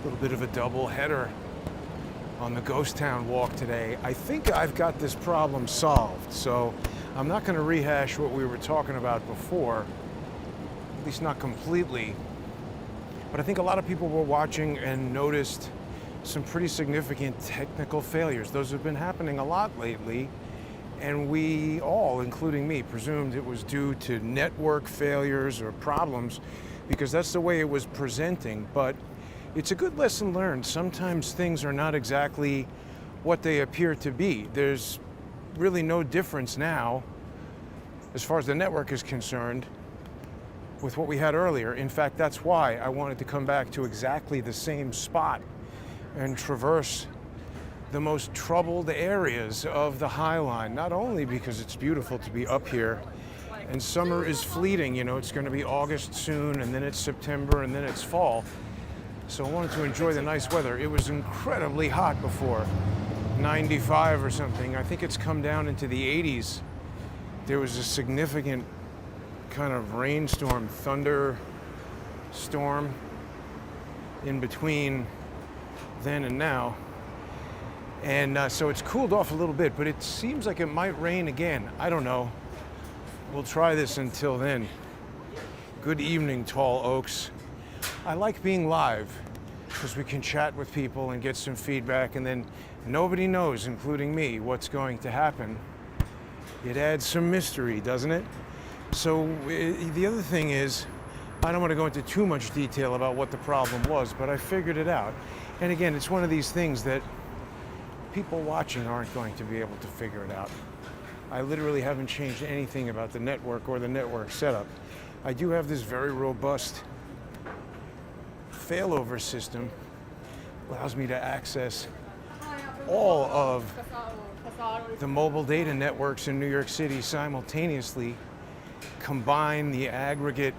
A little bit of a double header on the Ghost Town walk today. I think I've got this problem solved, so I'm not going to rehash what we were talking about before, at least not completely. But I think a lot of people were watching and noticed some pretty significant technical failures. Those have been happening a lot lately, and we all, including me, presumed it was due to network failures or problems because that's the way it was presenting. But it's a good lesson learned. Sometimes things are not exactly what they appear to be. There's really no difference now, as far as the network is concerned, with what we had earlier. In fact, that's why I wanted to come back to exactly the same spot and traverse the most troubled areas of the High Line, not only because it's beautiful to be up here, and summer is fleeting, you know, it's going to be August soon, and then it's September, and then it's fall. So I wanted to enjoy the nice weather. It was incredibly hot before, 95 or something. I think it's come down into the 80s. There was a significant kind of rainstorm, thunder storm in between then and now. And so it's cooled off a little bit, but it seems like it might rain again. I don't know. We'll try this until then. Good evening, Tall Oaks. I like being live because we can chat with people and get some feedback, and then nobody knows, including me, what's going to happen. It adds some mystery, doesn't it? So the other thing is, I don't want to go into too much detail about what the problem was, but I figured it out. And again, it's one of these things that people watching aren't going to be able to figure it out. I literally haven't changed anything about the network or the network setup. I do have this very robust failover system, allows me to access all of the mobile data networks in New York City simultaneously, combine the aggregate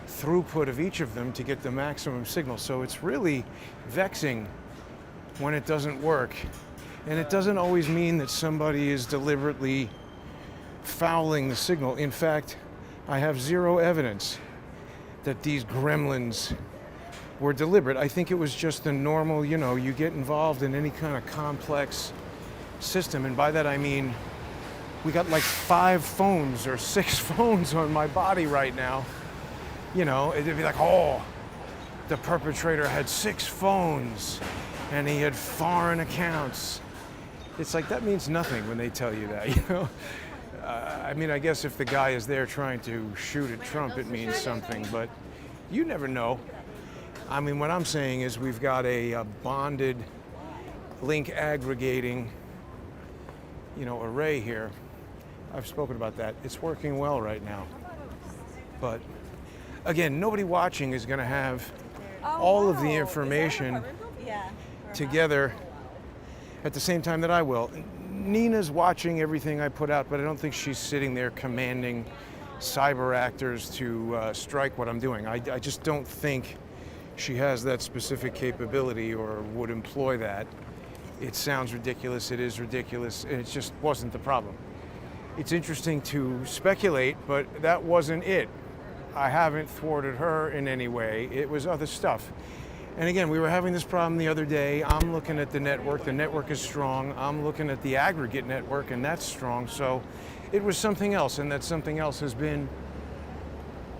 throughput of each of them to get the maximum signal. So it's really vexing when it doesn't work. And it doesn't always mean that somebody is deliberately fouling the signal. In fact, I have zero evidence that these gremlins were deliberate. I think it was just the normal, you know, you get involved in any kind of complex system, and by that I mean we got like 5 phones or 6 phones on my body right now. You know, it'd be like, oh, the perpetrator had 6 phones and he had foreign accounts. It's like, that means nothing when they tell you that, you know? I mean, I guess if the guy is there trying to shoot at Trump, it means something, but you never know. I mean, what I'm saying is we've got a bonded link aggregating, you know, array here. I've spoken about that. It's working well right now. But again, nobody watching is going to have all of the information together at the same time that I will. Nina's watching everything I put out, but I don't think she's sitting there commanding cyber actors to strike what I'm doing. I just don't think she has that specific capability or would employ that. It sounds ridiculous, it is ridiculous, and it just wasn't the problem. It's interesting to speculate, but that wasn't it. I haven't thwarted her in any way. It was other stuff. And again, we were having this problem the other day. I'm looking at the network is strong. I'm looking at the aggregate network, and that's strong. So it was something else, and that something else has been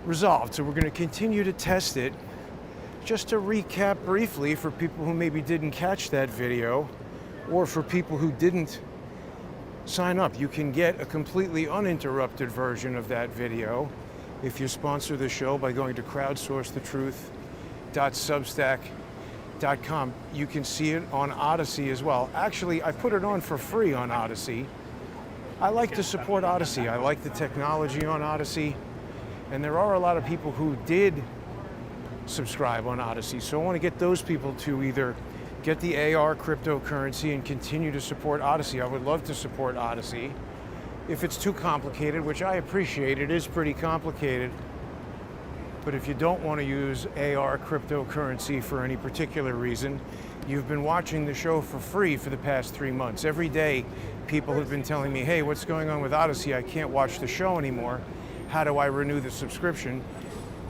resolved. So we're going to continue to test it. Just to recap briefly for people who maybe didn't catch that video, or for people who didn't sign up, you can get a completely uninterrupted version of that video if you sponsor the show by going to crowdsourcethetruth.substack.com. You can see it on Odyssey as well. Actually, I put it on for free on Odyssey. I like to support Odyssey. I like the technology on Odyssey. And there are a lot of people who did subscribe on Odyssey. So I want to get those people to either get the AR cryptocurrency and continue to support Odyssey. I would love to support Odyssey. If it's too complicated, which I appreciate, it is pretty complicated. But if you don't want to use AR cryptocurrency for any particular reason, you've been watching the show for free for the past 3 months. Every day, people have been telling me, hey, what's going on with Odyssey? I can't watch the show anymore. How do I renew the subscription?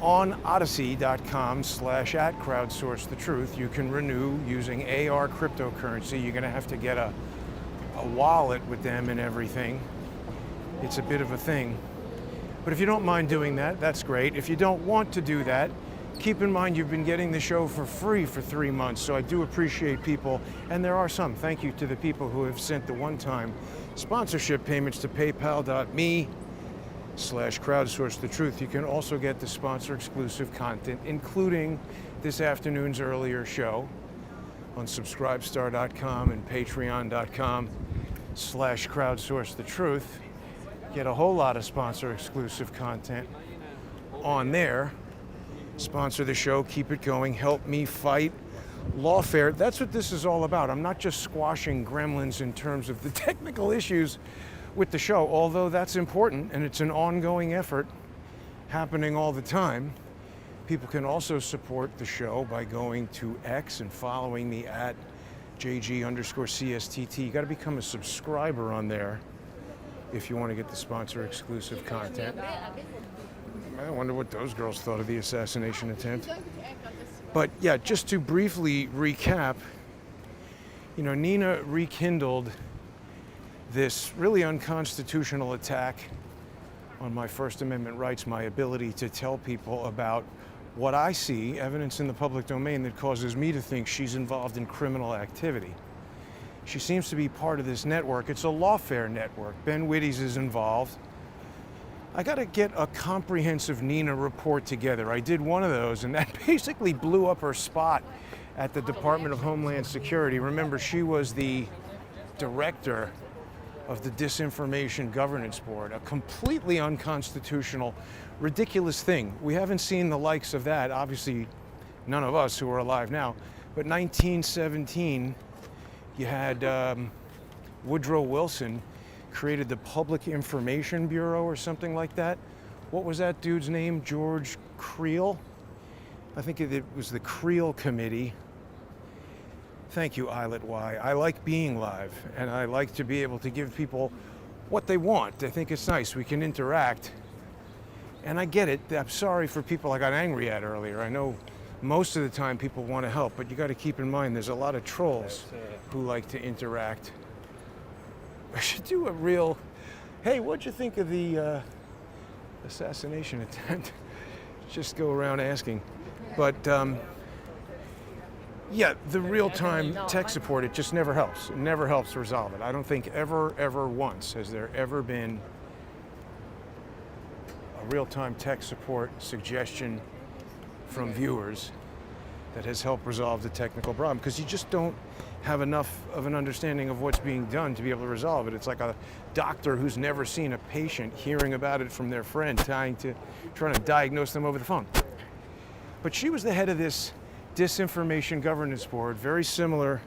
On odyssey.com/@crowdsourcethetruth, you can renew using AR cryptocurrency. You're going to have to get a wallet with them and everything. It's a bit of a thing. But if you don't mind doing that, that's great. If you don't want to do that, keep in mind you've been getting the show for free for 3 months, so I do appreciate people, and there are some. Thank you to the people who have sent the one-time sponsorship payments to paypal.me/crowdsourcethetruth. You can also get the sponsor-exclusive content, including this afternoon's earlier show on subscribestar.com and patreon.com/crowdsourcethetruth. Get a whole lot of sponsor-exclusive content on there. Sponsor the show, keep it going, help me fight lawfare. That's what this is all about. I'm not just squashing gremlins in terms of the technical issues with the show, although that's important and it's an ongoing effort happening all the time. People can also support the show by going to X and following me at JG_CSTT. You got to become a subscriber on there if you want to get the sponsor exclusive content. I wonder what those girls thought of the assassination attempt. But yeah, just to briefly recap, you know, Nina rekindled this really unconstitutional attack on my First Amendment rights, my ability to tell people about what I see, evidence in the public domain that causes me to think she's involved in criminal activity. She seems to be part of this network. It's a lawfare network. Ben Wittes is involved. I got to get a comprehensive Nina report together. I did one of those, and that basically blew up her spot at the Department of Homeland Security. Remember, she was the director of the Disinformation Governance Board, a completely unconstitutional, ridiculous thing. We haven't seen the likes of that, obviously none of us who are alive now, but 1917, you had Woodrow Wilson created the Public Information Bureau or something like that. What was that dude's name? George Creel? I think it was the Creel Committee. Thank you, Islet Y. I like being live, and I like to be able to give people what they want. I think it's nice. We can interact. And I get it. I'm sorry for people I got angry at earlier. I know most of the time people want to help, but you got to keep in mind there's a lot of trolls who like to interact. I should do a real, hey, what'd you think of the assassination attempt? Just go around asking. But yeah, the real-time tech support, it just never helps. It never helps resolve it. I don't think ever once has there ever been a real-time tech support suggestion from viewers that has helped resolve the technical problem, because you just don't have enough of an understanding of what's being done to be able to resolve it. It's like a doctor who's never seen a patient hearing about it from their friend, trying to diagnose them over the phone. But she was the head of this Disinformation Governance Board, very similar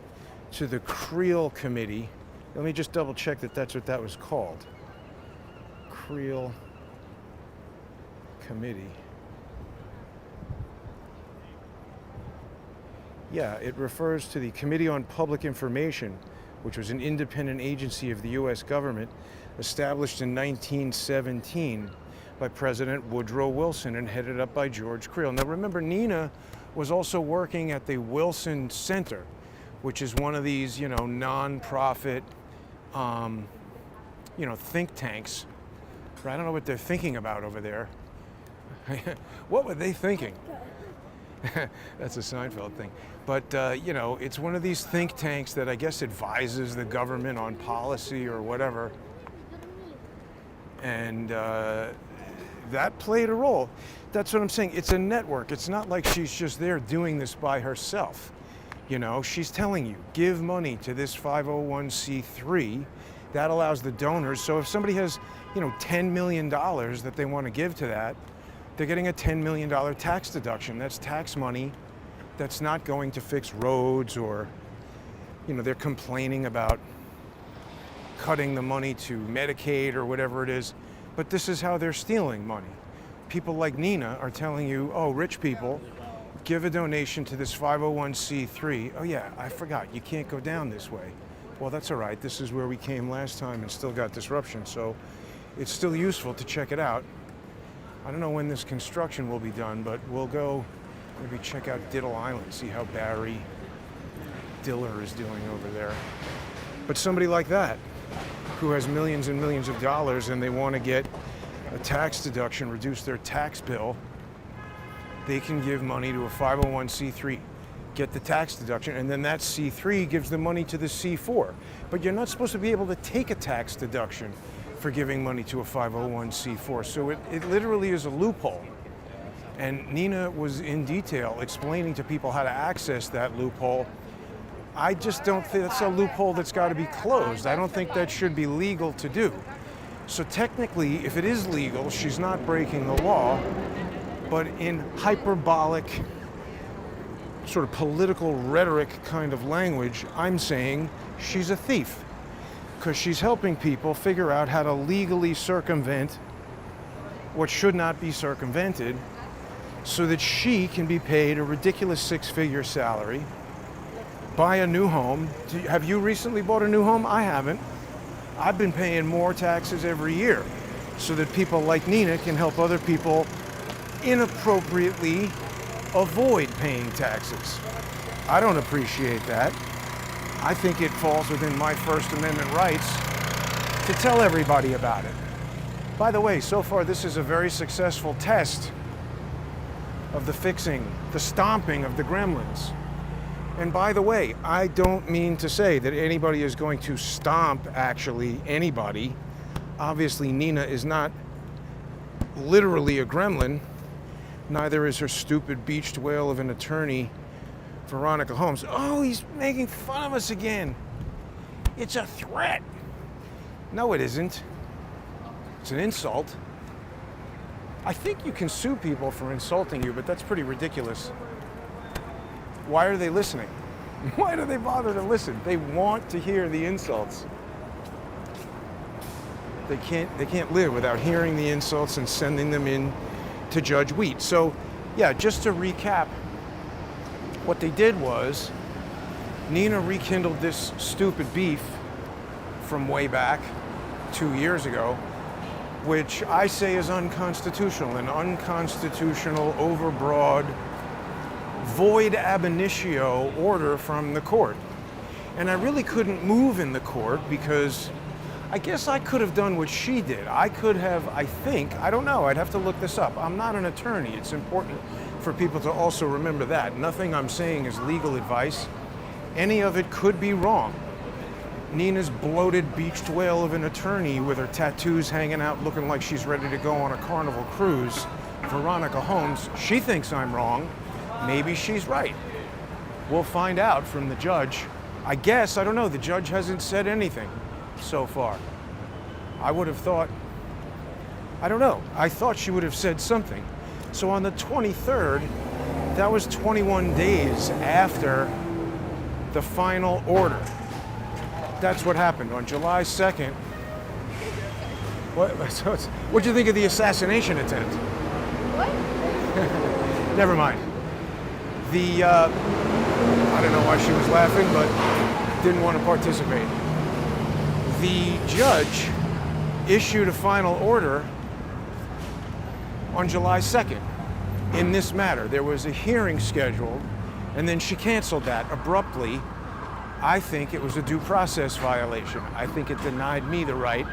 to the Creel Committee. Let me just double check that that's what that was called. Creel Committee. Yeah, it refers to the Committee on Public Information, which was an independent agency of the U.S. government established in 1917 by President Woodrow Wilson and headed up by George Creel. Now remember, Nina was also working at the Wilson Center, which is one of these, you know, non-profit, think tanks. I don't know what they're thinking about over there. What were they thinking? That's a Seinfeld thing. But, it's one of these think tanks that I guess advises the government on policy or whatever. And that played a role. That's what I'm saying. It's a network. It's not like she's just there doing this by herself. You know, she's telling you, give money to this 501c3. That allows the donors. So if somebody has, $10 million that they want to give to that, they're getting a $10 million tax deduction. That's tax money that's not going to fix roads or, they're complaining about cutting the money to Medicaid or whatever it is. But this is how they're stealing money. People like Nina are telling you, oh, rich people, give a donation to this 501c3. Oh yeah, I forgot, you can't go down this way. Well, that's all right. This is where we came last time and still got disruption. So it's still useful to check it out. I don't know when this construction will be done, but we'll go maybe check out Diddle Island, see how Barry Diller is doing over there. But somebody like that, who has millions and millions of dollars and they want to get a tax deduction, reduce their tax bill, they can give money to a 501c3, get the tax deduction, and then that C3 gives the money to the C4. But you're not supposed to be able to take a tax deduction for giving money to a 501c4. So it literally is a loophole. And Nina was in detail explaining to people how to access that loophole. I just don't think that's a loophole that's got to be closed. I don't think that should be legal to do. So technically, if it is legal, she's not breaking the law, but in hyperbolic, sort of political rhetoric kind of language, I'm saying she's a thief, because she's helping people figure out how to legally circumvent what should not be circumvented so that she can be paid a ridiculous six-figure salary, buy a new home. Have you recently bought a new home? I haven't. I've been paying more taxes every year so that people like Nina can help other people inappropriately avoid paying taxes. I don't appreciate that. I think it falls within my First Amendment rights to tell everybody about it. By the way, so far this is a very successful test of the fixing, the stomping of the Gremlins. And by the way, I don't mean to say that anybody is going to stomp actually anybody. Obviously, Nina is not literally a gremlin. Neither is her stupid beached whale of an attorney, Veronica Holmes. Oh, he's making fun of us again. It's a threat. No, it isn't. It's an insult. I think you can sue people for insulting you, but that's pretty ridiculous. Why are they listening? Why do they bother to listen? They want to hear the insults. They can't live without hearing the insults and sending them in to Judge Wheat. So, yeah, just to recap, what they did was Nina rekindled this stupid beef from way back 2 years ago, which I say is unconstitutional, an unconstitutional, overbroad, void ab initio order from the court. And I really couldn't move in the court because I guess I could have done what she did. I could have, I think, I don't know, I'd have to look this up. I'm not an attorney. It's important for people to also remember that. Nothing I'm saying is legal advice. Any of it could be wrong. Nina's bloated beached whale of an attorney with her tattoos hanging out looking like she's ready to go on a Carnival cruise, Veronica Holmes, she thinks I'm wrong. Maybe she's right. We'll find out from the judge. I guess, I don't know, the judge hasn't said anything so far. I would have thought, I don't know, I thought she would have said something. So on the 23rd, that was 21 days after the final order. That's what happened on July 2nd. What'd you think of the assassination attempt? What? Never mind. I don't know why she was laughing, but didn't want to participate. The judge issued a final order on July 2nd in this matter. There was a hearing scheduled, and then she canceled that abruptly. I think it was a due process violation. I think it denied me the right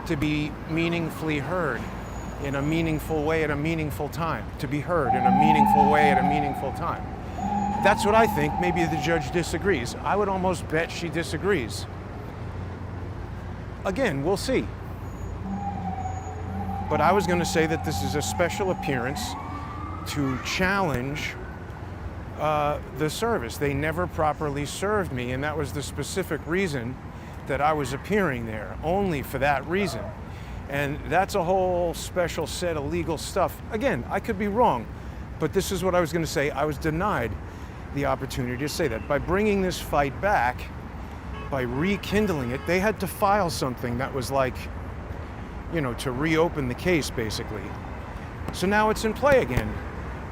to be meaningfully heard in a meaningful way at a meaningful time, to be heard in a meaningful way at a meaningful time. That's what I think. Maybe the judge disagrees. I would almost bet she disagrees. Again, we'll see. But I was going to say that this is a special appearance to challenge the service. They never properly served me, and that was the specific reason that I was appearing there, only for that reason. And that's a whole special set of legal stuff. Again, I could be wrong, but this is what I was going to say. I was denied the opportunity to say that. By bringing this fight back, by rekindling it, they had to file something that was like, you know, to reopen the case, basically. So now it's in play again.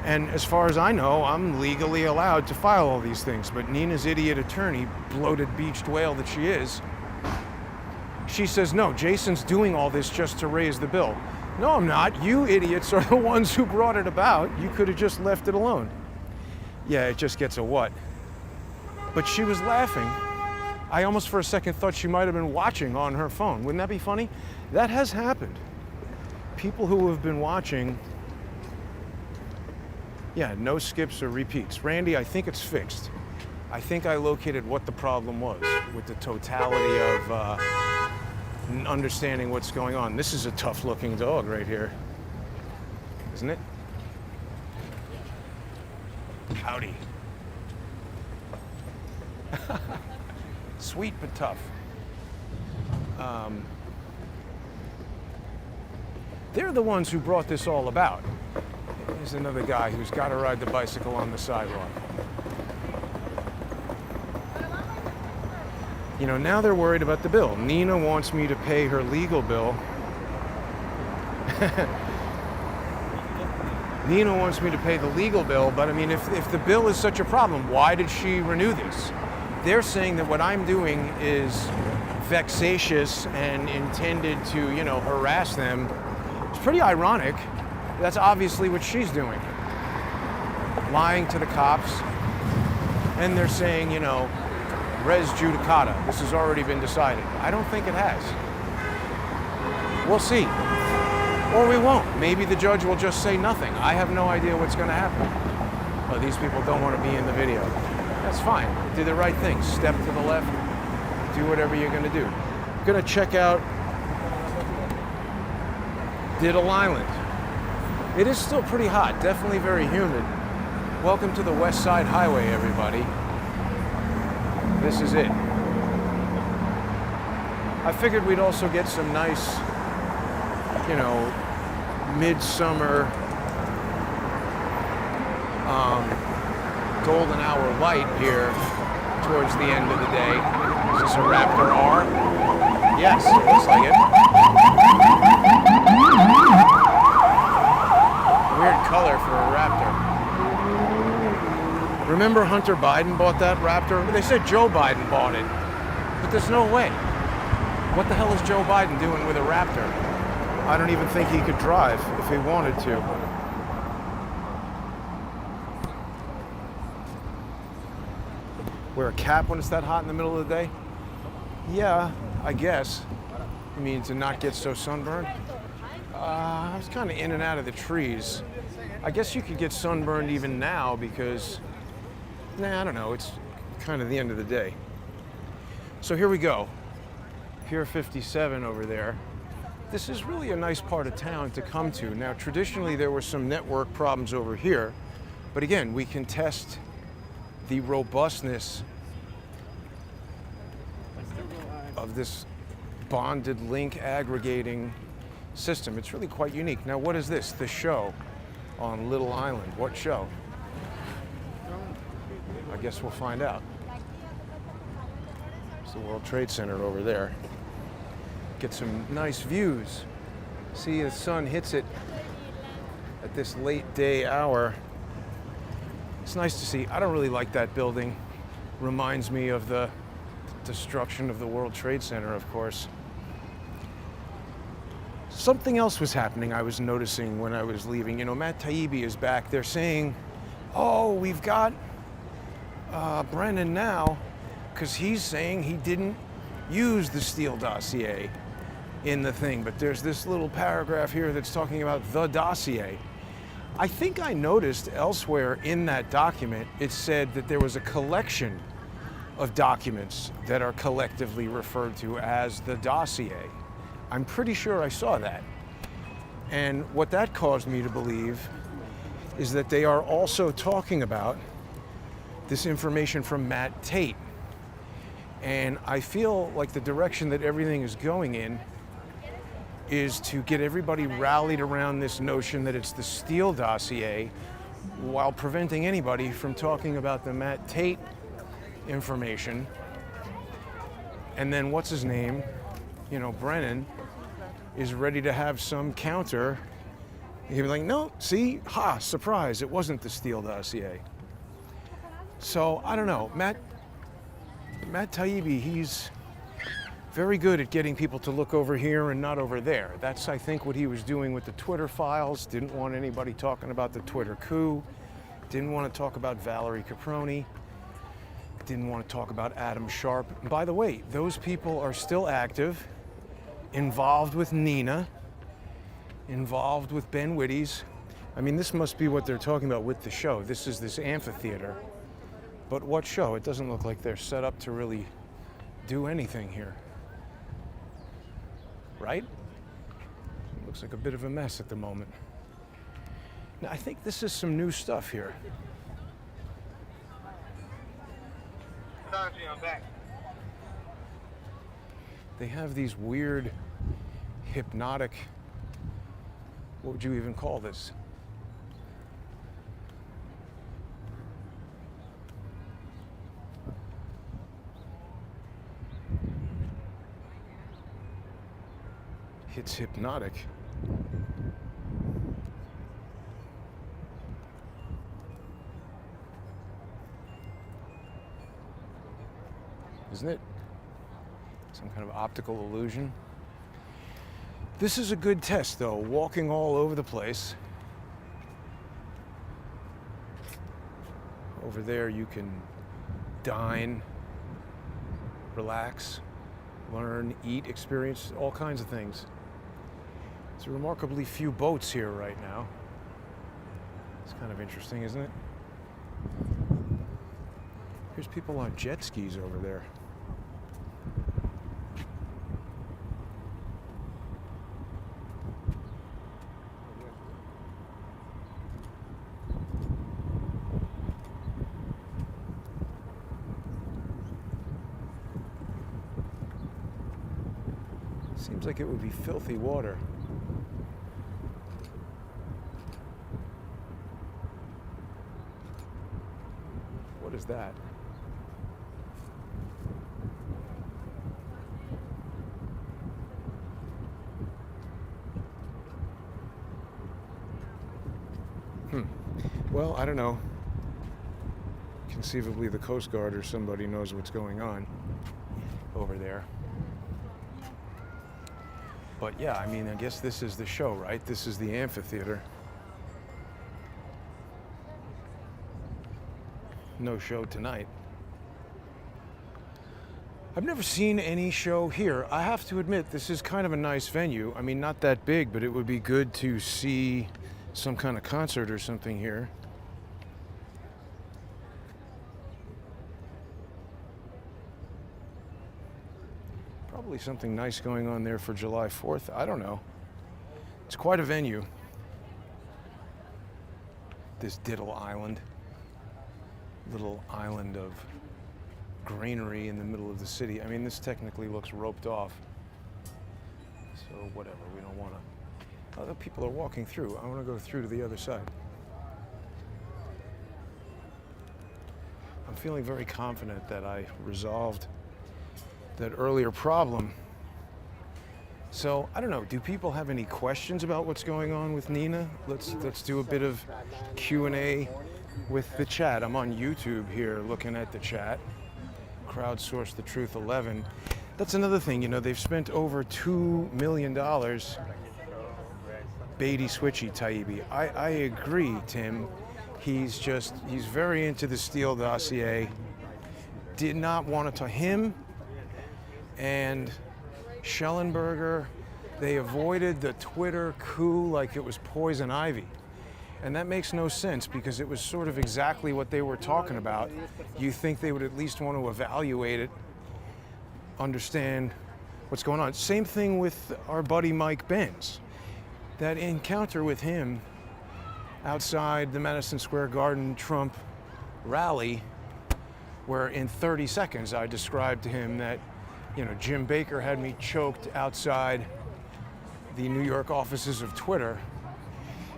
And as far as I know, I'm legally allowed to file all these things. But Nina's idiot attorney, bloated beached whale that she is, she says, no, Jason's doing all this just to raise the bill. No, I'm not. You idiots are the ones who brought it about. You could have just left it alone. Yeah, it just gets a what. But she was laughing. I almost for a second thought she might have been watching on her phone. Wouldn't that be funny? That has happened. People who have been watching, yeah, no skips or repeats. Randy, I think it's fixed. I think I located what the problem was with the totality of understanding what's going on. This is a tough looking dog right here, isn't it? Howdy. Sweet but tough. They're the ones who brought this all about. There's another guy who's got to ride the bicycle on the sidewalk. You know, now they're worried about the bill. Nina wants me to pay her legal bill. Nina wants me to pay the legal bill, but I mean, if the bill is such a problem, why did she renew this? They're saying that what I'm doing is vexatious and intended to, you know, harass them. It's pretty ironic. That's obviously what she's doing. Lying to the cops. And they're saying, you know, res judicata. This has already been decided. I don't think it has. We'll see. Or we won't. Maybe the judge will just say nothing. I have no idea what's going to happen. Oh, these people don't want to be in the video. That's fine. Do the right thing. Step to the left. Do whatever you're going to do. I'm going to check out Diddle Island. It is still pretty hot. Definitely very humid. Welcome to the West Side Highway, everybody. This is it. I figured we'd also get some nice, you know, midsummer golden hour light here towards the end of the day. Is this a Raptor R? Yes, it looks like it. Weird color for a Raptor. Remember Hunter Biden bought that Raptor? They said Joe Biden bought it, but there's no way. What the hell is Joe Biden doing with a Raptor? I don't even think he could drive if he wanted to. Wear a cap when it's that hot in the middle of the day? Yeah, I guess. You mean to not get so sunburned? I was kind of in and out of the trees. I guess you could get sunburned even now because, I don't know, it's kind of the end of the day. So here we go. Pier 57 over there. This is really a nice part of town to come to. Now, traditionally, there were some network problems over here, but again, we can test the robustness of this bonded link aggregating system. It's really quite unique. Now, what is this? The show on Little Island. What show? I guess we'll find out. It's the World Trade Center over there. Get some nice views. See, the sun hits it at this late day hour. It's nice to see. I don't really like that building. Reminds me of the destruction of the World Trade Center, of course. Something else was happening I was noticing when I was leaving. You know, Matt Taibbi is back. They're saying, oh, we've got Brennan now, because he's saying he didn't use the Steele dossier in the thing. But there's this little paragraph here that's talking about the dossier. I think I noticed elsewhere in that document, it said that there was a collection of documents that are collectively referred to as the dossier. I'm pretty sure I saw that. And what that caused me to believe is that they are also talking about this information from Matt Tate. And I feel like the direction that everything is going in is to get everybody rallied around this notion that it's the Steele dossier while preventing anybody from talking about the Matt Tate information. And then what's his name? You know, Brennan is ready to have some counter. He'd be like, no, see, ha, surprise, it wasn't the Steele dossier. So, I don't know, Matt Taibbi, he's very good at getting people to look over here and not over there. That's, I think, what he was doing with the Twitter files. Didn't want anybody talking about the Twitter coup. Didn't want to talk about Valerie Caproni. Didn't want to talk about Adam Sharp. By the way, those people are still active, involved with Nina, involved with Ben Wittes. I mean, this must be what they're talking about with the show. This is this amphitheater. But what show? It doesn't look like they're set up to really do anything here. Right? It looks like a bit of a mess at the moment. Now, I think this is some new stuff here. I'm back. They have these weird, hypnotic, what would you even call this? It's hypnotic. Isn't it? Some kind of optical illusion. This is a good test, though, walking all over the place. Over there you can dine, relax, learn, eat, experience all kinds of things. There's remarkably few boats here right now. It's kind of interesting, isn't it? Here's people on jet skis over there. Seems like it would be filthy water. What is that? Well, I don't know. Conceivably the Coast Guard or somebody knows what's going on over there. But yeah, I mean, I guess this is the show, right? This is the amphitheater. No show tonight. I've never seen any show here. I have to admit, this is kind of a nice venue. I mean, not that big, but it would be good to see some kind of concert or something here. Probably something nice going on there for July 4th. I don't know. It's quite a venue. This Diddle Island. Little island of greenery in the middle of the city. I mean, this technically looks roped off. So whatever, we don't want to. Other people are walking through. I want to go through to the other side. I'm feeling very confident that I resolved that earlier problem. So I don't know, do people have any questions about what's going on with Nina? Let's do a bit of Q&A with the chat. I'm on YouTube here looking at the chat. Crowdsource the Truth 11. That's another thing, you know, they've spent over $2 million. Beatty Switchy Taibbi. I agree, Tim. He's very into the Steele dossier. Did not want to him and Schellenberger, they avoided the Twitter coup like it was poison ivy. And that makes no sense because it was sort of exactly what they were talking about. You think they would at least want to evaluate it, understand what's going on. Same thing with our buddy Mike Benz. That encounter with him outside the Madison Square Garden Trump rally, where in 30 seconds I described to him that, you know, Jim Baker had me choked outside the New York offices of Twitter.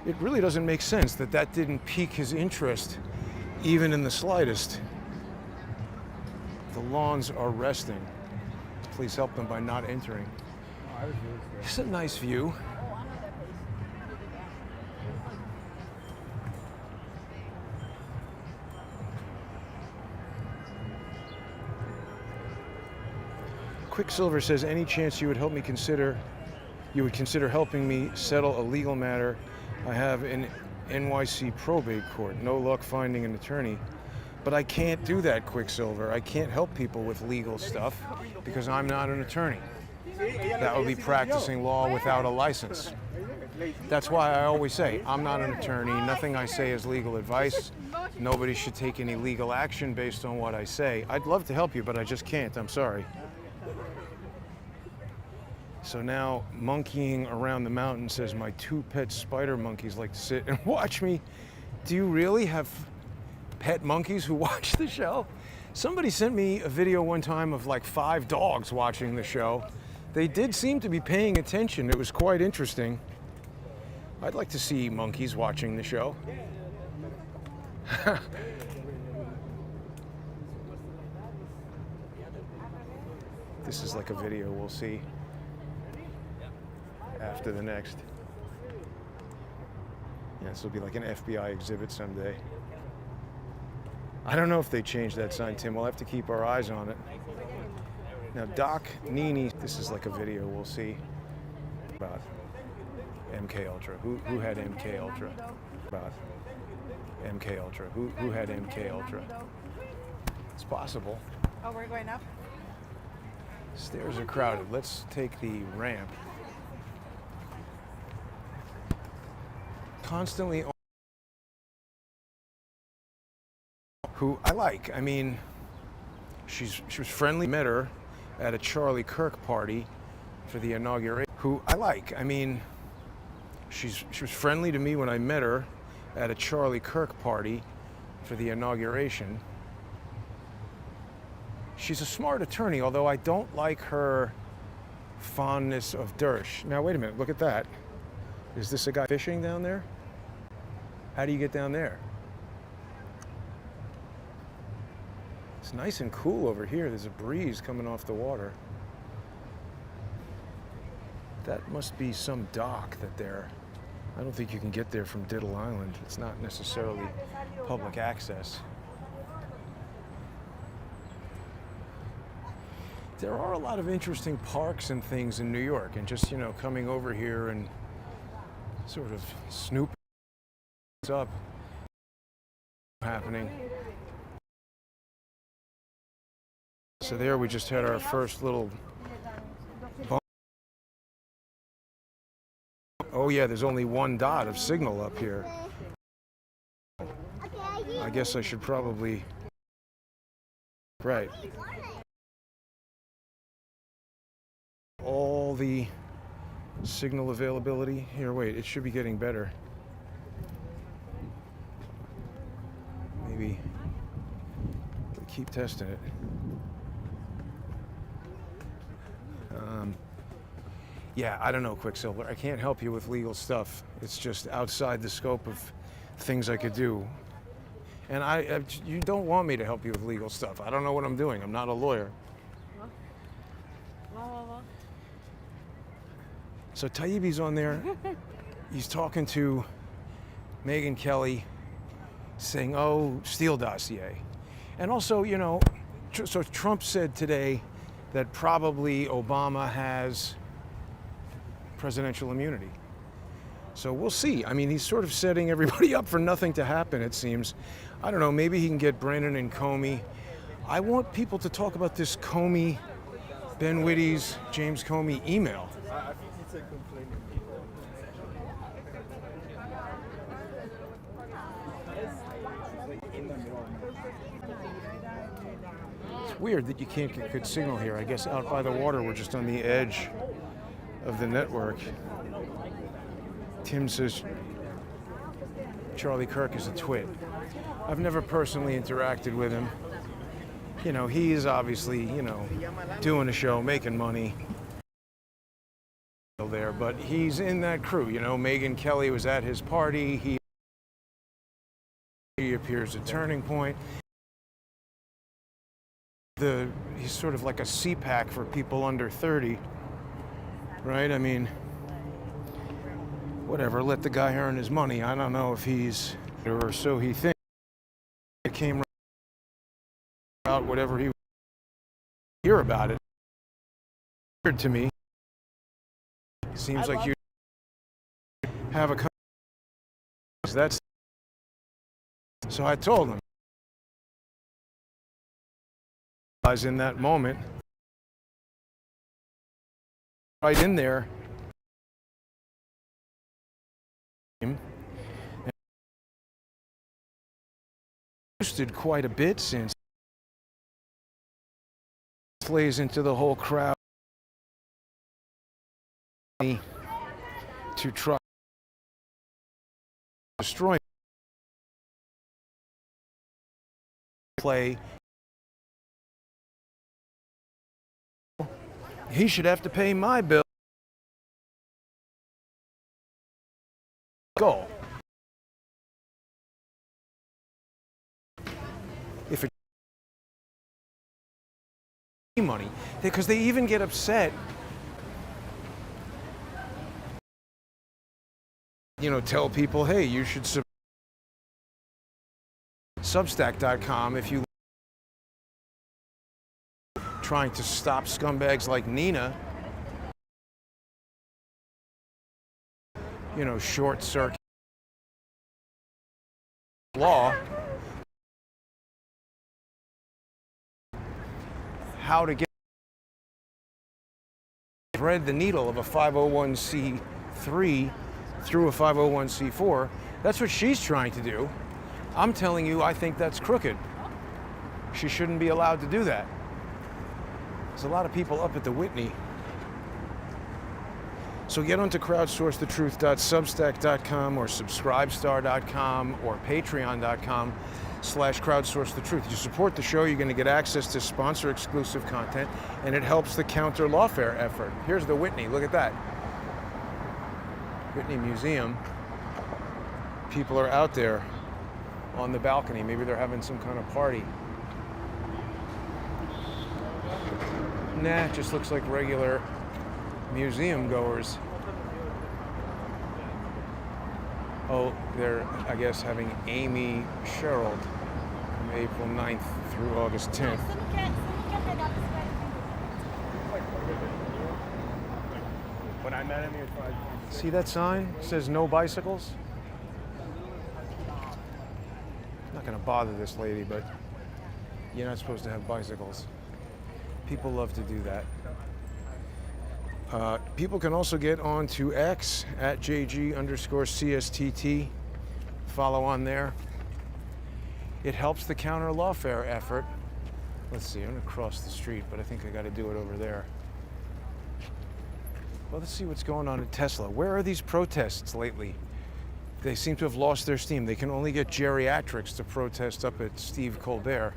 It really doesn't make sense that that didn't pique his interest, even in the slightest. The lawns are resting. Please help them by not entering. It's a nice view. Quicksilver says, any chance you would consider helping me settle a legal matter I have in NYC probate court. No luck finding an attorney. But I can't do that, Quicksilver. I can't help people with legal stuff because I'm not an attorney. That would be practicing law without a license. That's why I always say, I'm not an attorney. Nothing I say is legal advice. Nobody should take any legal action based on what I say. I'd love to help you, but I just can't. I'm sorry. So now, monkeying around the mountain says, my 2 pet spider monkeys like to sit and watch me. Do you really have pet monkeys who watch the show? Somebody sent me a video one time of like 5 dogs watching the show. They did seem to be paying attention. It was quite interesting. I'd like to see monkeys watching the show. This is like a video we'll see after the next. Yeah, this will be like an FBI exhibit someday. I don't know if they changed that sign, Tim. We'll have to keep our eyes on it. Now, Doc Nini, this is like a video we'll see about MK Ultra. Who had MK Ultra? About MK Ultra. Who had MK Ultra? It's possible. Oh, we're going up? Stairs are crowded. Let's take the ramp. Constantly who I like. I mean, she was friendly. Met her at a Charlie Kirk party for the inauguration. Who I like. I mean, she was friendly to me when I met her at a Charlie Kirk party for the inauguration. She's a smart attorney, although I don't like her fondness of Dersh. Now, wait a minute, look at that. Is this a guy fishing down there? How do you get down there? It's nice and cool over here. There's a breeze coming off the water. That must be some dock that they're... I don't think you can get there from Diddle Island. It's not necessarily public access. There are a lot of interesting parks and things in New York, and just, you know, coming over here and sort of snooping up happening. So there we just had our first little bump. Oh yeah, there's only one dot of signal up here. I guess I should probably... Right. All the signal availability. Here, wait, it should be getting better. Maybe we keep testing it. Yeah, I don't know, Quicksilver. I can't help you with legal stuff. It's just outside the scope of things I could do. And you don't want me to help you with legal stuff. I don't know what I'm doing. I'm not a lawyer. So Taibbi's on there. He's talking to Megyn Kelly, saying, oh, Steele dossier. And also, you know, so Trump said today that probably Obama has presidential immunity. So we'll see. I mean, he's sort of setting everybody up for nothing to happen, it seems. I don't know, maybe he can get Brennan and Comey. I want people to talk about this Comey, Ben Wittes, James Comey email. I think it's a complaint. It's weird that you can't get good signal here. I guess out by the water, we're just on the edge of the network. Tim says Charlie Kirk is a twit. I've never personally interacted with him. You know, he is obviously, you know, doing a show, making money there, but he's in that crew. You know, Megyn Kelly was at his party. He appears at Turning Point. He's sort of like a CPAC for people under 30, right? I mean, whatever, let the guy earn his money. I don't know if he's, or so he thinks. It came out whatever he hear about it. weird to me. Seems like you have a. That's. So I told him. I was in that moment, right in there. And boosted quite a bit since. Plays into the whole crowd to try to destroy play. He should have to pay my bill. Go. If it money, because they even get upset. You know, tell people, hey, you should Substack.com if you trying to stop scumbags like Nina. You know, short circuit law. How to get thread the needle of a 501c3 through a 501c4. That's what she's trying to do. I'm telling you, I think that's crooked. She shouldn't be allowed to do that. There's a lot of people up at the Whitney. So get onto crowdsourcethetruth.substack.com or subscribestar.com or patreon.com/crowdsourcethetruth. You support the show, you're going to get access to sponsor exclusive content, and it helps the counter lawfare effort. Here's the Whitney. Look at that. Whitney Museum. People are out there on the balcony. Maybe they're having some kind of party. Nah, it just looks like regular museum goers. Oh, they're, I guess, having Amy Sherald from April 9th through August 10th. When I met him, he was probably... See that sign? It says no bicycles. I'm not going to bother this lady, but you're not supposed to have bicycles. People love to do that. People can also get on to X at JG_CSTT. Follow on there. It helps the counter lawfare effort. Let's see, I'm going to cross the street, but I think I got to do it over there. Well, let's see what's going on at Tesla. Where are these protests lately? They seem to have lost their steam. They can only get geriatrics to protest up at Steve Colbert.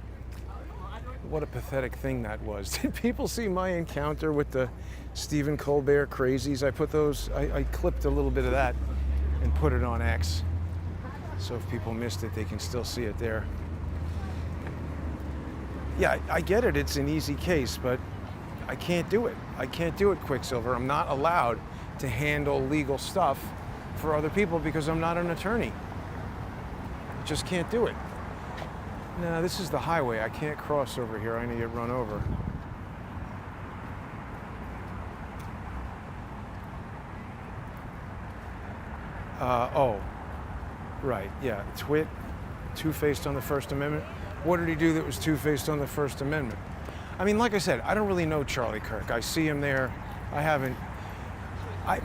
What a pathetic thing that was. Did people see my encounter with the Stephen Colbert crazies? I put those, I clipped a little bit of that and put it on X. So if people missed it, they can still see it there. Yeah, I get it, it's an easy case, but I can't do it. I can't do it, Quicksilver. I'm not allowed to handle legal stuff for other people because I'm not an attorney. I just can't do it. No, this is the highway. I can't cross over here. I'm gonna get run over. Oh, right, yeah. Twit, two-faced on the First Amendment. What did he do that was two-faced on the First Amendment? I mean, like I said, I don't really know Charlie Kirk. I see him there. I haven't.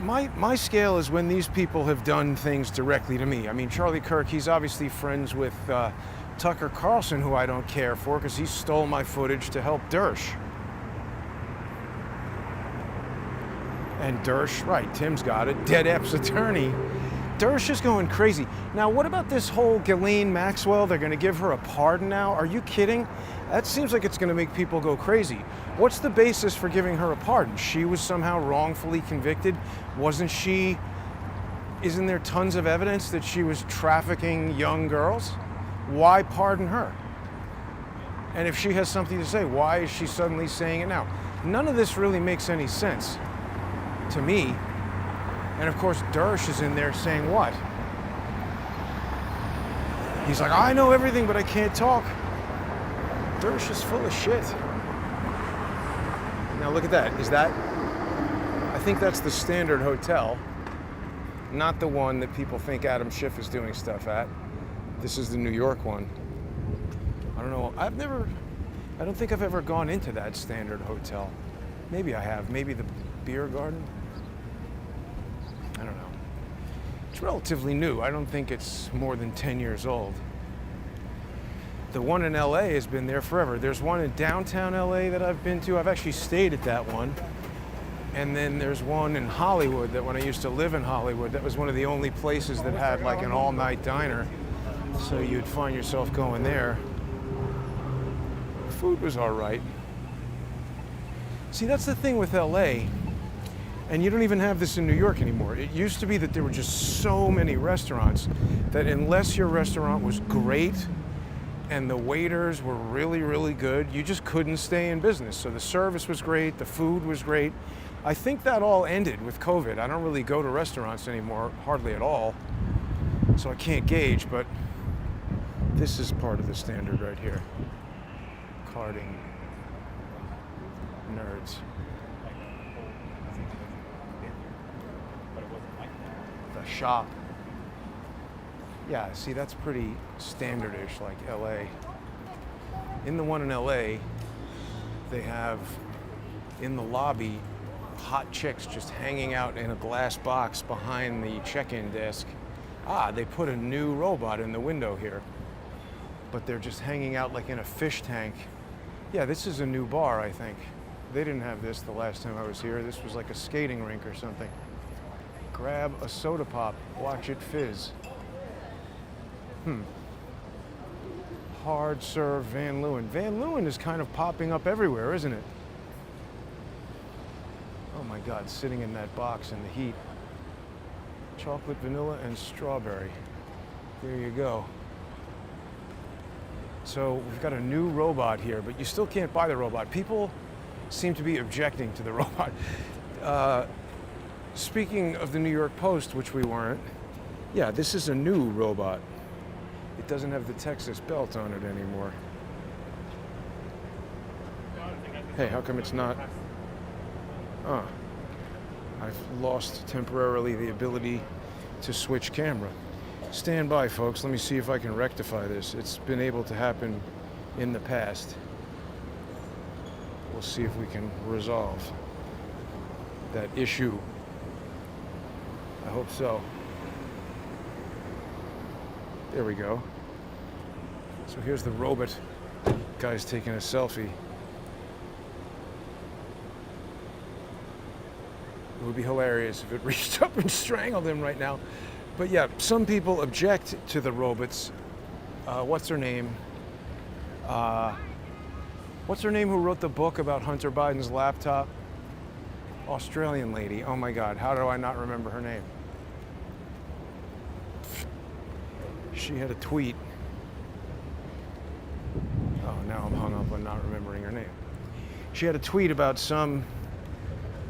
My scale is when these people have done things directly to me. I mean, Charlie Kirk, he's obviously friends with Tucker Carlson, who I don't care for because he stole my footage to help Dersh. And Dersh, right, Tim's got it, Dead Epps attorney. Dersh is going crazy. Now, what about this whole Ghislaine Maxwell? They're going to give her a pardon now? Are you kidding? That seems like it's going to make people go crazy. What's the basis for giving her a pardon? She was somehow wrongfully convicted? Wasn't she? Isn't there tons of evidence that she was trafficking young girls? Why pardon her? And if she has something to say, why is she suddenly saying it now? None of this really makes any sense to me. And of course, Dersh is in there saying what? He's like, I know everything, but I can't talk. Dersh is full of shit. Now look at that. Is that think that's the Standard Hotel, not the one that people think Adam Schiff is doing stuff at. This is the New York one. I don't know. I don't think I've ever gone into that Standard Hotel. Maybe I have. Maybe the Beer Garden? I don't know. It's relatively new. I don't think it's more than 10 years old. The one in LA has been there forever. There's one in downtown LA that I've been to. I've actually stayed at that one. And then there's one in Hollywood that when I used to live in Hollywood, that was one of the only places that had like an all-night diner. So you'd find yourself going there. The food was all right. See, that's the thing with LA. And you don't even have this in New York anymore. It used to be that there were just so many restaurants that unless your restaurant was great and the waiters were really, really good, you just couldn't stay in business. So the service was great, the food was great. I think that all ended with COVID. I don't really go to restaurants anymore, hardly at all. So I can't gauge, but this is part of the Standard right here. Carding nerds. The shop. Yeah, see, that's pretty standardish, like LA. In the one in LA, they have in the lobby hot chicks just hanging out in a glass box behind the check-in desk. They put a new robot in the window here, but they're just hanging out like in a fish tank. Yeah, this is a new bar, I think. They didn't have this the last time I was here. This was like a skating rink or something. Grab a soda pop, watch it fizz. Hard serve Van Leeuwen. Van Leeuwen is kind of popping up everywhere, isn't it? Oh my God, sitting in that box in the heat. Chocolate, vanilla, and strawberry. There you go. So we've got a new robot here, but you still can't buy the robot. People seem to be objecting to the robot. Speaking of the New York Post, which we weren't, yeah, this is a new robot. It doesn't have the Texas belt on it anymore. Hey, how come it's not? I've lost temporarily the ability to switch camera. Stand by, folks. Let me see if I can rectify this. It's been able to happen in the past. We'll see if we can resolve that issue. I hope so. There we go. So here's the robot. Guy's taking a selfie. It would be hilarious if it reached up and strangled him right now. But yeah, some people object to the robots. What's her name? What's her name who wrote the book about Hunter Biden's laptop? Australian lady. Oh my God, how do I not remember her name? She had a tweet. Oh, now I'm hung up on not remembering her name. She had a tweet about some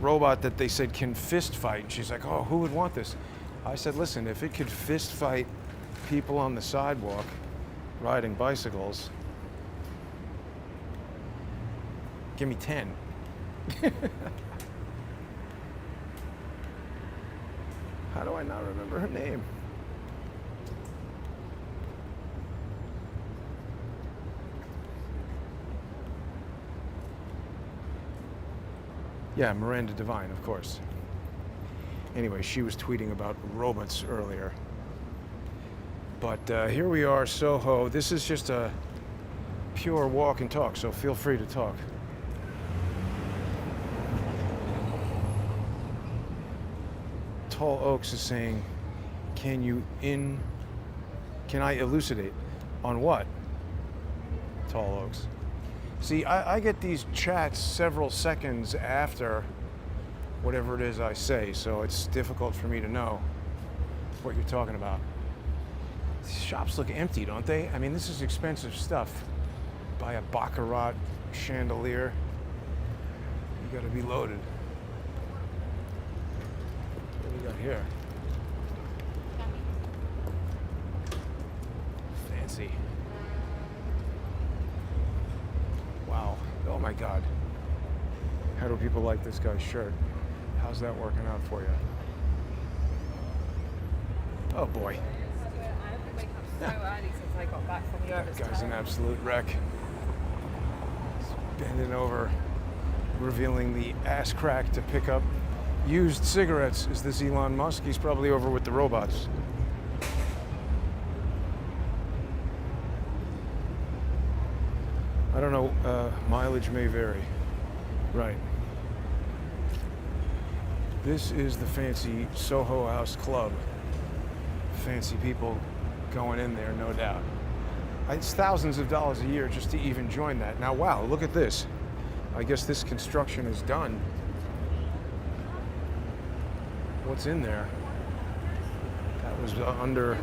robot that they said can fist fight. She's like, oh, who would want this? I said, listen, if it could fist fight people on the sidewalk riding bicycles, give me 10. How do I not remember her name? Yeah, Miranda Devine, of course. Anyway, she was tweeting about robots earlier. But here we are, Soho. This is just a pure walk and talk, so feel free to talk. Tall Oaks is saying, can I elucidate? On what? Tall Oaks. See, I get these chats several seconds after whatever it is I say, so it's difficult for me to know what you're talking about. These shops look empty, don't they? I mean, this is expensive stuff. Buy a Baccarat chandelier, you gotta be loaded. What do we got here? Fancy. Wow. Oh my God. How do people like this guy's shirt? How How's that working out for you? Oh boy. I wake up so early since I got back from Europe. That guy's an absolute wreck. He's bending over, revealing the ass crack to pick up used cigarettes. Is this Elon Musk? He's probably over with the robots. I don't know, mileage may vary. Right. This is the fancy Soho House Club. Fancy people going in there, no doubt. It's thousands of dollars a year just to even join that. Now, wow, look at this. I guess this construction is done. What's in there? That was under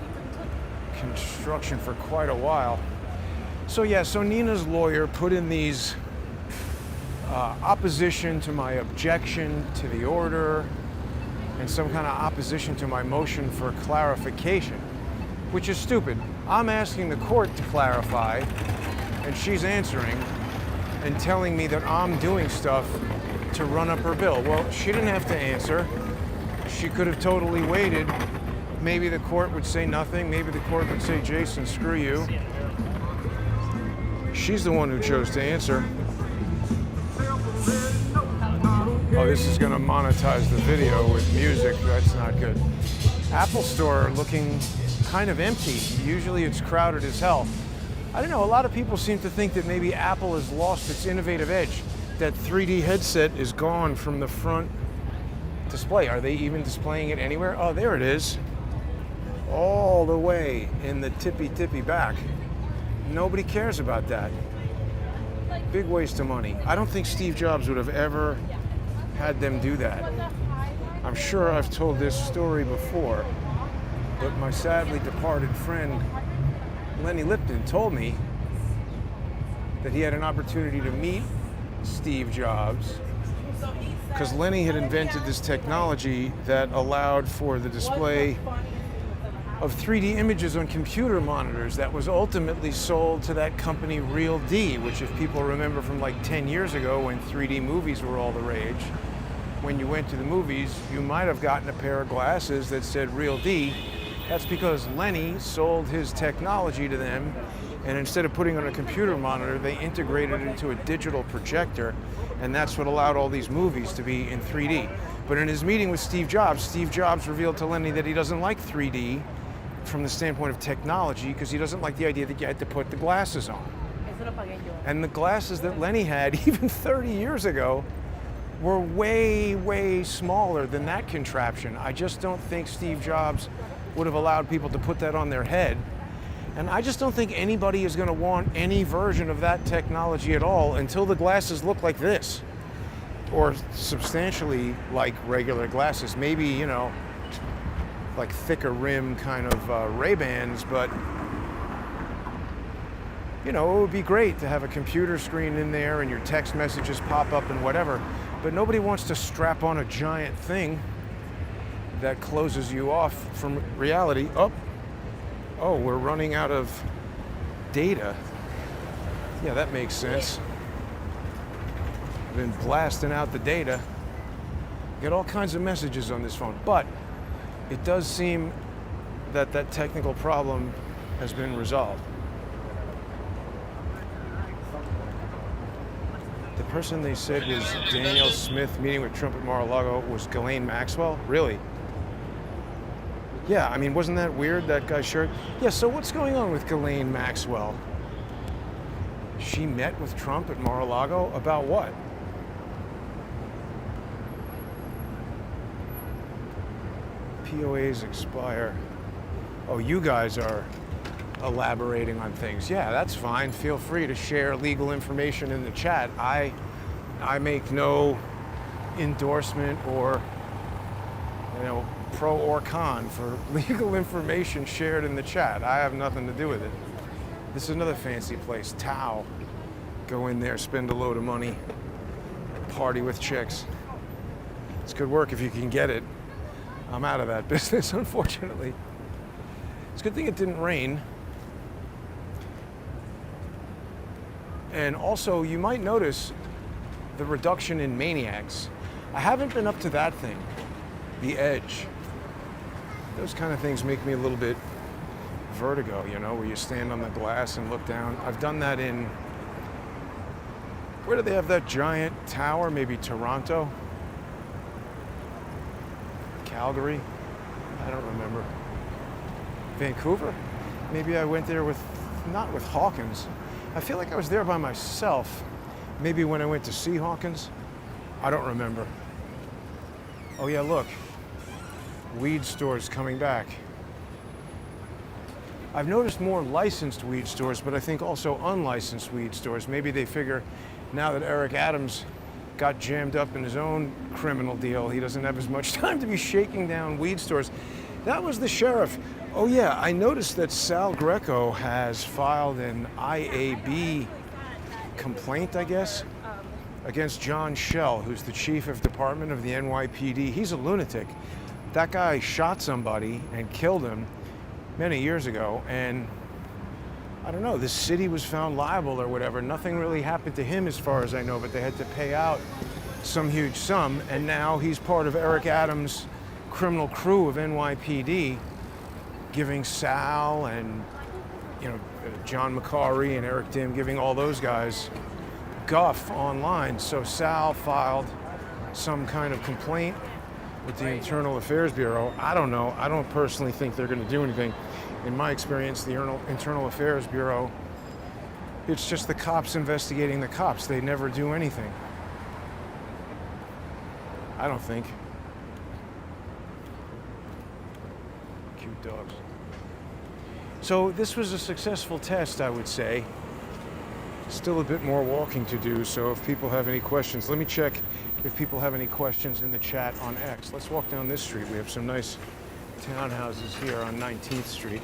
construction for quite a while. So yeah, so Nina's lawyer put in these opposition to my objection to the order and some kind of opposition to my motion for clarification, which is stupid. I'm asking the court to clarify, and she's answering and telling me that I'm doing stuff to run up her bill. Well, she didn't have to answer. She could have totally waited. Maybe the court would say nothing. Maybe the court would say, Jason, screw you. She's the one who chose to answer. Oh, this is going to monetize the video with music. That's not good. Apple Store looking kind of empty. Usually it's crowded as hell. I don't know, a lot of people seem to think that maybe Apple has lost its innovative edge. That 3D headset is gone from the front display. Are they even displaying it anywhere? Oh, there it is. All the way in the tippy back. Nobody cares about that. Big waste of money. I don't think Steve Jobs would have ever had them do that. I'm sure I've told this story before, but my sadly departed friend Lenny Lipton told me that he had an opportunity to meet Steve Jobs because Lenny had invented this technology that allowed for the display of 3D images on computer monitors that was ultimately sold to that company Real D, which if people remember from like 10 years ago when 3D movies were all the rage, when you went to the movies, you might have gotten a pair of glasses that said Real D. That's because Lenny sold his technology to them, and instead of putting on a computer monitor, they integrated it into a digital projector, and that's what allowed all these movies to be in 3D. But in his meeting with Steve Jobs revealed to Lenny that he doesn't like 3D from the standpoint of technology because he doesn't like the idea that you had to put the glasses on. And the glasses that Lenny had even 30 years ago were way smaller than that contraption. I just don't think Steve Jobs would have allowed people to put that on their head. And I just don't think anybody is going to want any version of that technology at all until the glasses look like this, or substantially like regular glasses. Maybe, you know, like thicker rim kind of Ray-Bans, but you know, it would be great to have a computer screen in there and your text messages pop up and whatever, but nobody wants to strap on a giant thing that closes you off from reality. Oh, we're running out of data. Yeah, that makes sense. I've been blasting out the data. Get all kinds of messages on this phone, but it does seem that that technical problem has been resolved. The person they said was Daniel Smith meeting with Trump at Mar-a-Lago was Ghislaine Maxwell? Really? Yeah, I mean, wasn't that weird, that guy's shirt? Yeah, so what's going on with Ghislaine Maxwell? She met with Trump at Mar-a-Lago about what? POAs expire. Oh, you guys are elaborating on things. Yeah, that's fine. Feel free to share legal information in the chat. I make no endorsement or, you know, pro or con for legal information shared in the chat. I have nothing to do with it. This is another fancy place, Tao. Go in there, spend a load of money, party with chicks. It's good work if you can get it. I'm out of that business, unfortunately. It's a good thing it didn't rain. And also, you might notice the reduction in maniacs. I haven't been up to that thing, the Edge. Those kind of things make me a little bit vertigo, you know, where you stand on the glass and look down. I've done that in, where do they have that giant tower? Maybe Toronto? Calgary? I don't remember. Vancouver? Maybe I went there with, not with Hawkins. I feel like I was there by myself. Maybe when I went to see Hawkins. I don't remember. Oh yeah, look. Weed stores coming back. I've noticed more licensed weed stores, but I think also unlicensed weed stores. Maybe they figure now that Eric Adams got jammed up in his own criminal deal, he doesn't have as much time to be shaking down weed stores. That was the sheriff. Oh yeah, I noticed that Sal Greco has filed an IAB complaint, I guess, against John Schell, who's the chief of department of the NYPD. He's a lunatic. That guy shot somebody and killed him many years ago, and I don't know, this city was found liable or whatever. Nothing really happened to him as far as I know, but they had to pay out some huge sum, and now he's part of Eric Adams' criminal crew of NYPD, giving Sal and, you know, John McCarry and Eric Dim, giving all those guys guff online. So Sal filed some kind of complaint with the Internal Affairs Bureau. I don't know. I don't personally think they're going to do anything. In my experience, the Internal Affairs Bureau, it's just the cops investigating the cops. They never do anything. I don't think. Cute dogs. So this was a successful test, I would say. Still a bit more walking to do, so if people have any questions, let me check if people have any questions in the chat on X. Let's walk down this street. We have some nice townhouses here on 19th Street.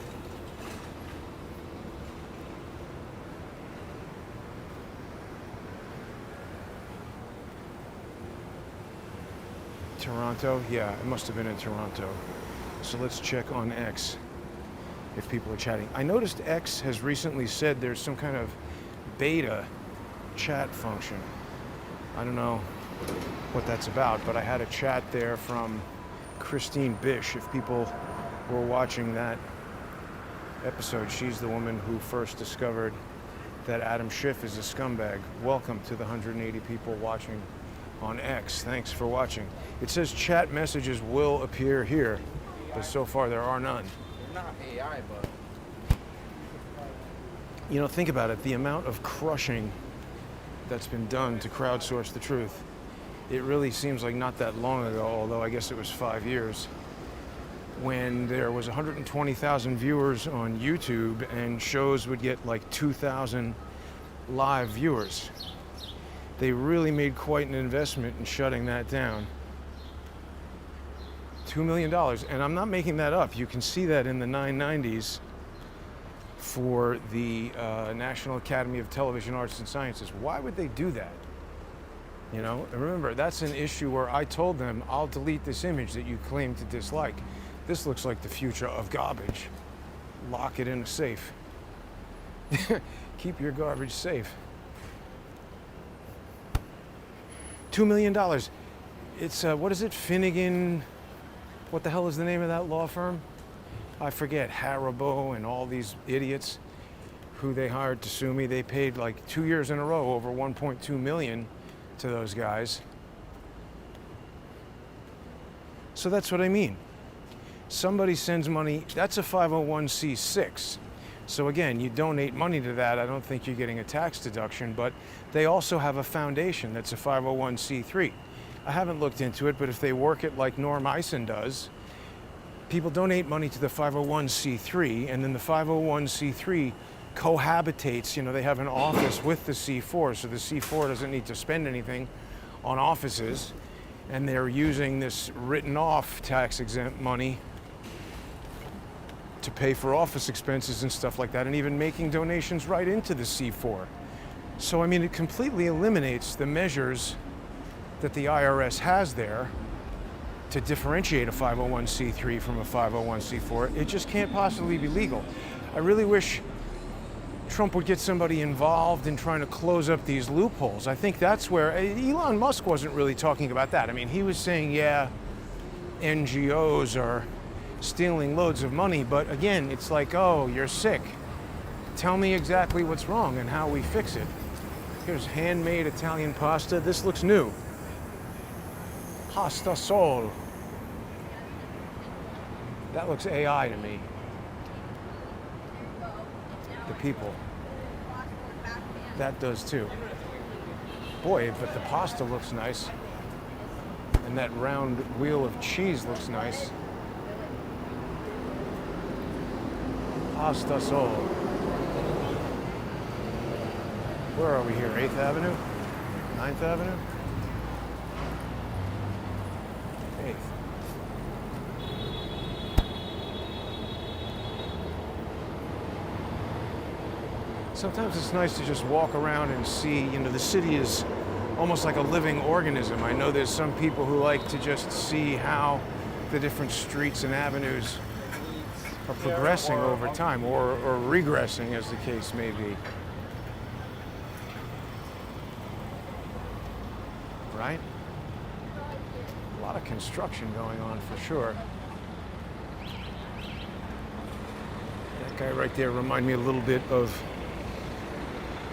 Toronto? Yeah, it must have been in Toronto. So let's check on X if people are chatting. I noticed X has recently said there's some kind of beta chat function. I don't know what that's about, but I had a chat there from Christine Bish. If people were watching that episode, she's the woman who first discovered that Adam Schiff is a scumbag. Welcome to the 180 people watching on X. Thanks for watching. It says chat messages will appear here, but so far there are none. They're not AI, but You know, think about it, the amount of crushing that's been done to crowdsource the truth. It really seems like not that long ago, although I guess it was 5 years, when there was 120,000 viewers on YouTube and shows would get like 2,000 live viewers. They really made quite an investment in shutting that down. $2 million, and I'm not making that up. You can see that in the 990s for the National Academy of Television Arts and Sciences. Why would they do that? You know, and remember, that's an issue where I told them, I'll delete this image that you claim to dislike. This looks like the future of garbage. Lock it in a safe. Keep your garbage safe. $2 million. It's, what is it, Finnegan? What the hell is the name of that law firm? I forget, Haribo and all these idiots who they hired to sue me. They paid like 2 years in a row over 1.2 million to those guys. So that's what I mean. Somebody sends money, that's a 501c6. So again, you donate money to that, I don't think you're getting a tax deduction, but they also have a foundation that's a 501c3. I haven't looked into it, but if they work it like Norm Eisen does, people donate money to the 501c3, and then the 501c3 cohabitates, you know, they have an office with the C4, so the C4 doesn't need to spend anything on offices, and they're using this written off tax-exempt money to pay for office expenses and stuff like that, and even making donations right into the C4. So, I mean, it completely eliminates the measures that the IRS has there to differentiate a 501c3 from a 501c4. It just can't possibly be legal. I really wish Trump would get somebody involved in trying to close up these loopholes. I think that's where Elon Musk wasn't really talking about that. I mean, he was saying, yeah, NGOs are stealing loads of money, but again, it's like, oh, you're sick. Tell me exactly what's wrong and how we fix it. Here's handmade Italian pasta. This looks new. Pasta sol. That looks AI to me. The people. That does too. Boy, but the pasta looks nice. And that round wheel of cheese looks nice. Pasta sol. Where are we here? 8th Avenue? 9th Avenue? 8th. Sometimes it's nice to just walk around and see, you know, the city is almost like a living organism. I know there's some people who like to just see how the different streets and avenues are progressing over time, or regressing, as the case may be. Right? A lot of construction going on for sure. That guy right there reminded me a little bit of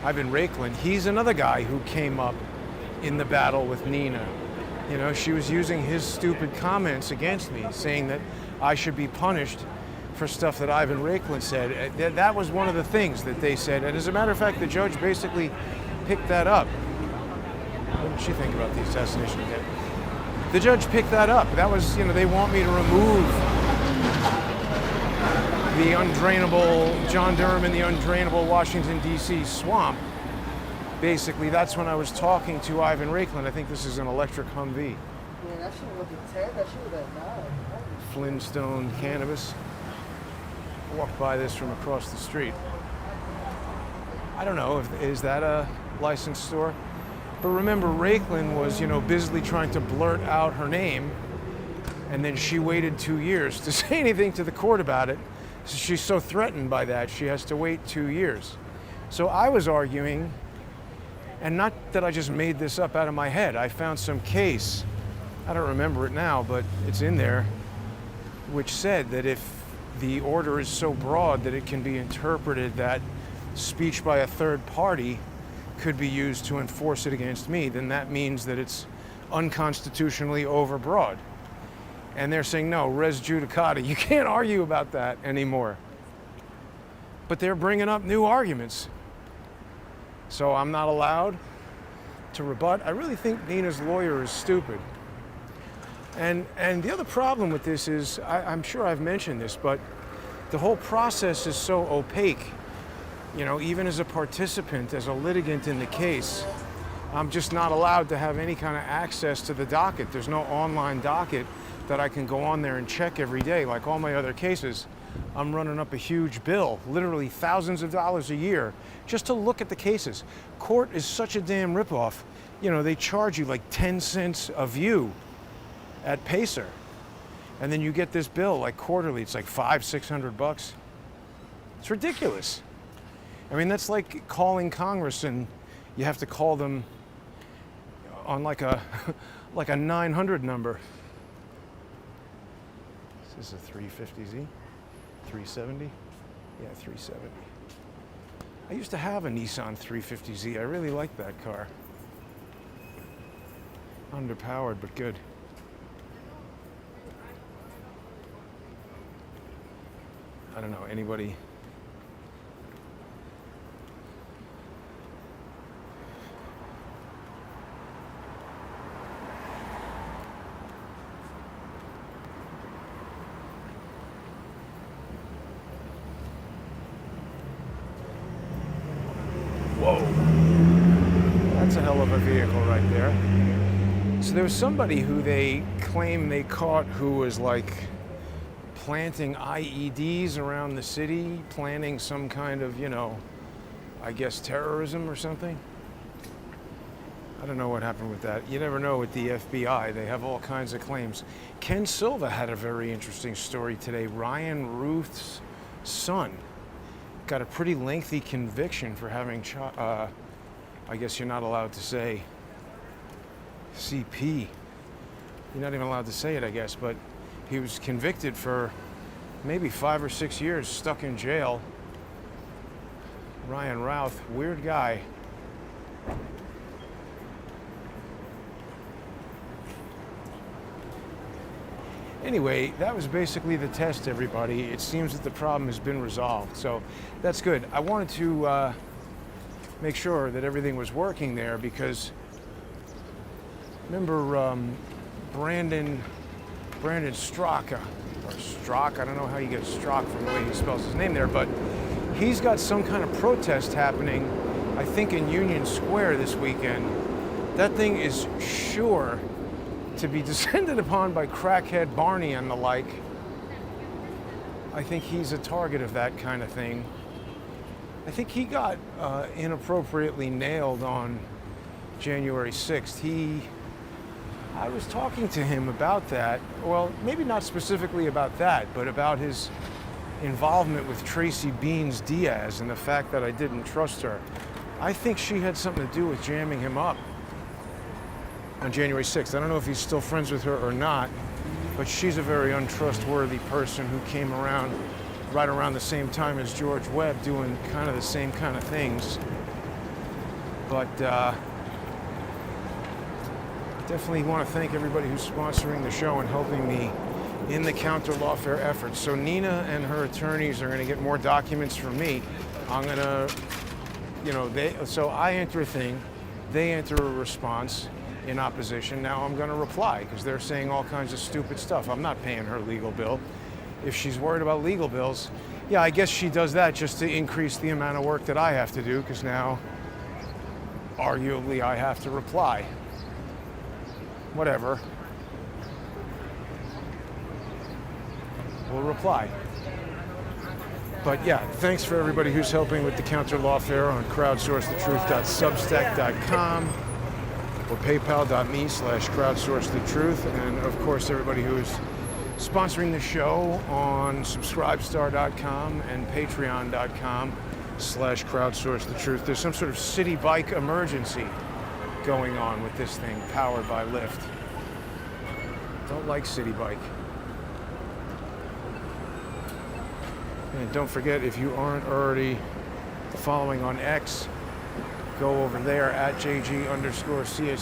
Ivan Raiklan. He's another guy who came up in the battle with Nina. You know, she was using his stupid comments against me, saying that I should be punished for stuff that Ivan Raiklan said. That was one of the things that they said. And as a matter of fact, the judge basically picked that up. What did she think about the assassination attempt? The judge picked that up. That was, you know, they want me to remove the undrainable John Durham and the undrainable Washington, D.C. swamp. Basically, that's when I was talking to Ivan Raiklan. I think this is an electric Humvee. Yeah, that shit would have 10, that shit would have 9. Flintstone Cannabis. Walked by this from across the street. I don't know, is that a licensed store? But remember, Raiklan was, you know, busily trying to blurt out her name, and then she waited 2 years to say anything to the court about it. So she's so threatened by that, she has to wait 2 years. So I was arguing, and not that I just made this up out of my head. I found some case, I don't remember it now, but it's in there, which said that if the order is so broad that it can be interpreted that speech by a third party could be used to enforce it against me, then that means that it's unconstitutionally overbroad. And they're saying, no, res judicata, you can't argue about that anymore. But they're bringing up new arguments. So I'm not allowed to rebut. I really think Nina's lawyer is stupid. And the other problem with this is, I'm sure I've mentioned this, but the whole process is so opaque. You know, even as a participant, as a litigant in the case, I'm just not allowed to have any kind of access to the docket. There's no online docket that I can go on there and check every day. Like all my other cases, I'm running up a huge bill, literally thousands of dollars a year, just to look at the cases. Court is such a damn ripoff. You know, they charge you like 10 cents a view at Pacer. And then you get this bill like quarterly. It's like $500-600. It's ridiculous. I mean, that's like calling Congress and you have to call them on like a 900 number. Is this a 350Z? 370? Yeah, 370. I used to have a Nissan 350Z. I really liked that car. Underpowered, but good. I don't know, anybody? Whoa, that's a hell of a vehicle right there. So there was somebody who they claim they caught who was like planting IEDs around the city, planning some kind of, you know, I guess terrorism or something. I don't know what happened with that. You never know with the FBI. They have all kinds of claims. Ken Silva had a very interesting story today. Ryan Ruth's son got a pretty lengthy conviction for having, I guess you're not allowed to say CP. You're not even allowed to say it, I guess, but he was convicted for maybe 5 or 6 years, stuck in jail. Ryan Routh, weird guy. Anyway, that was basically the test, everybody. It seems that the problem has been resolved, so that's good. I wanted to make sure that everything was working there because remember Brandon Straka, or Strock, I don't know how you get Strock from the way he spells his name there, but he's got some kind of protest happening, I think in Union Square this weekend. That thing is sure to be descended upon by crackhead Barney and the like. I think he's a target of that kind of thing. I think he got inappropriately nailed on January 6th. I was talking to him about that. Well, maybe not specifically about that, but about his involvement with Tracy Beans Diaz and the fact that I didn't trust her. I think she had something to do with jamming him up on January 6th. I don't know if he's still friends with her or not, but she's a very untrustworthy person who came around right around the same time as George Webb doing kind of the same kind of things. But definitely want to thank everybody who's sponsoring the show and helping me in the counter lawfare efforts. So Nina and her attorneys are going to get more documents from me. I'm going to, so I enter a thing, they enter a response in opposition. Now I'm going to reply because they're saying all kinds of stupid stuff. I'm not paying her legal bill. If she's worried about legal bills, yeah, I guess she does that just to increase the amount of work that I have to do because now, arguably, I have to reply. Whatever. We'll reply. But yeah, thanks for everybody who's helping with the counter lawfare on crowdsourcethetruth.substack.com or paypal.me/crowdsourcethetruth. And of course, everybody who is sponsoring the show on subscribestar.com and patreon.com/crowdsourcethetruth. There's some sort of city bike emergency going on with this thing powered by Lyft. Don't like city bike. And don't forget, if you aren't already following on X, go over there at JG_CS